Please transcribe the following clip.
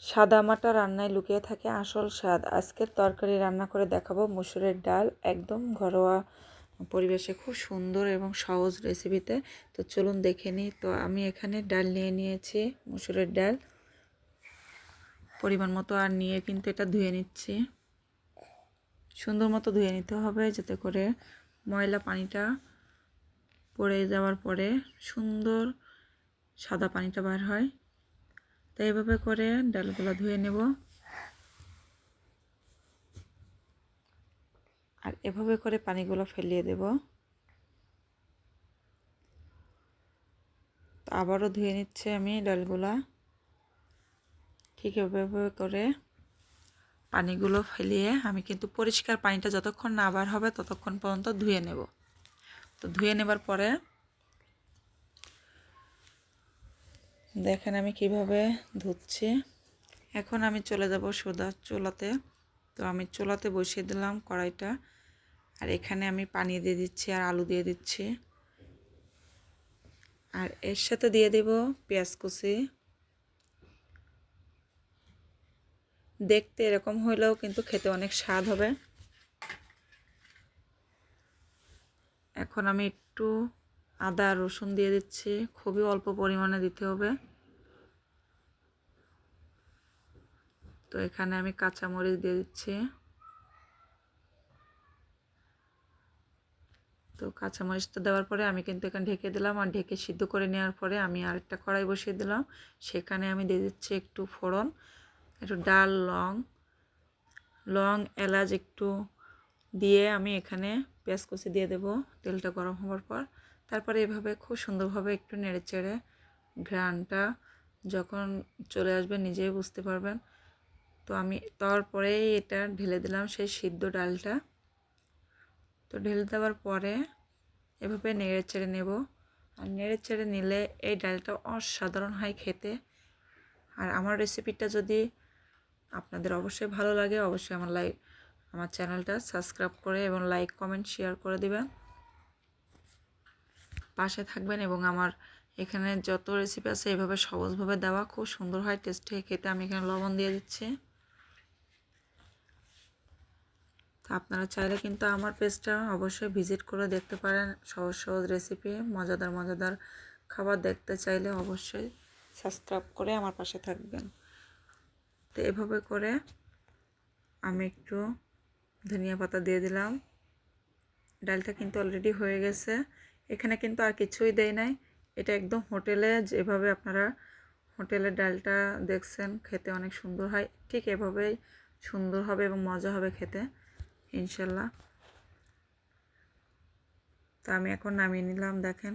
সাদামাটা রান্নায় লুকিয়ে থাকে আসল স্বাদ। আজকের তরকারি রান্না করে দেখাবো মসুরের ডাল, একদম ঘরোয়া পরিবেশে খুব সুন্দর এবং সহজ রেসিপিতে। তো চলুন দেখে নিই। তো আমি এখানে ডাল নিয়ে নিয়েছি, মসুরের ডাল পরিমাণ মতো, আর নিয়ে কিন্তু এটা ধুয়ে নিচ্ছি। সুন্দর মতো ধুয়ে নিতে হবে যাতে করে ময়লা পানিটা পড়ে যাওয়ার পরে সুন্দর সাদা পানিটা বার হয়। তো এইভাবে করে ডালগুলো ধুয়ে নেব, আর এভাবে করে পানিগুলো ফেলিয়ে দেব। তো আবারও ধুয়ে নিচ্ছে আমি ডালগুলা। ঠিক এভাবে করে পানিগুলো ফেলিয়ে আমি কিন্তু পরিষ্কার পানিটা যতক্ষণ না বার হবে ততক্ষণ পর্যন্ত ধুয়ে নেব। তো ধুয়ে নেবার পরে দেখেন আমি কিভাবে ধুচ্ছি। এখন আমি চলে যাব সোজা চুলাতে। তো আমি চুলাতে বসিয়ে দিলাম কড়াইটা, আর এখানে আমি পানি দিয়ে দিচ্ছি আর আলু দিয়ে দিচ্ছি, আর এর সাথে দিয়ে দেব পেঁয়াজ কুচি। দেখতে এরকম হইলেও কিন্তু খেতে অনেক স্বাদ হবে। এখন আমি একটু আদা রসুন দিয়ে দিচ্ছি, খুবই অল্প পরিমাণে দিতে হবে। তো এখানে আমি কাঁচামরিচ দিয়ে দিচ্ছি। তো কাঁচামরিচটা দেওয়ার পরে আমি কিন্তু এখানে ঢেকে দিলাম, আর ঢেকে সিদ্ধ করে নেওয়ার পরে আমি আরেকটা কড়াই বসিয়ে দিলাম। সেখানে আমি দিয়ে দিচ্ছি একটু ফোড়ন, একটু ডাল, লং এলাচ একটু দিয়ে আমি এখানে পেঁয়াজ কুচি দিয়ে দেব তেলটা গরম হওয়ার পর। তারপরে এভাবে খুব সুন্দরভাবে একটু নেড়ে চেড়ে ঘ্রাণটা যখন চলে আসবে নিজেই বুঝতে পারবেন। তো আমি তারপরেই এটা ঢেলে দিলাম সেই সিদ্ধ ডালটা। তো ঢেলে দেওয়ার পরে এভাবে নেড়ে চেড়ে নেব, আর নেড়ে চেড়ে নিলে এই ডালটা অসাধারণ হয় খেতে। আর আমার রেসিপিটা যদি আপনাদের অবশ্যই ভালো লাগে, অবশ্যই আমার চ্যানেলটা সাবস্ক্রাইব করে এবং লাইক কমেন্ট শেয়ার করে দিবেন, পাশে থাকবেন। এবং আমার এখানে যত রেসিপি আছে এভাবে সহজভাবে দেওয়া, খুব সুন্দর হয় টেস্টি খেতে। আমি এখানে লবণ দিয়ে দিচ্ছি। তো আপনারা চাইলে কিন্তু আমার পেজটা অবশ্যই ভিজিট করে দেখতে পারেন। সহজ সহজ রেসিপি, মজাদার মজাদার খাবার দেখতে চাইলে অবশ্যই সাবস্ক্রাইব করে আমার পাশে থাকবেন। তো এভাবে করে আমি একটু ধনিয়া পাতা দিয়ে দিলাম। ডালটা কিন্তু অলরেডি হয়ে গেছে, এখানে কিন্তু আর কিছুই দেই নাই। এটা একদম হোটেলে যেভাবে আপনারা হোটেলের ডালটা দেখছেন খেতে অনেক সুন্দর হয়, ঠিক এভাবেই সুন্দর হবে এবং মজা হবে খেতে ইনশাল্লাহ। তো আমি এখন নামিয়ে নিলাম, দেখেন।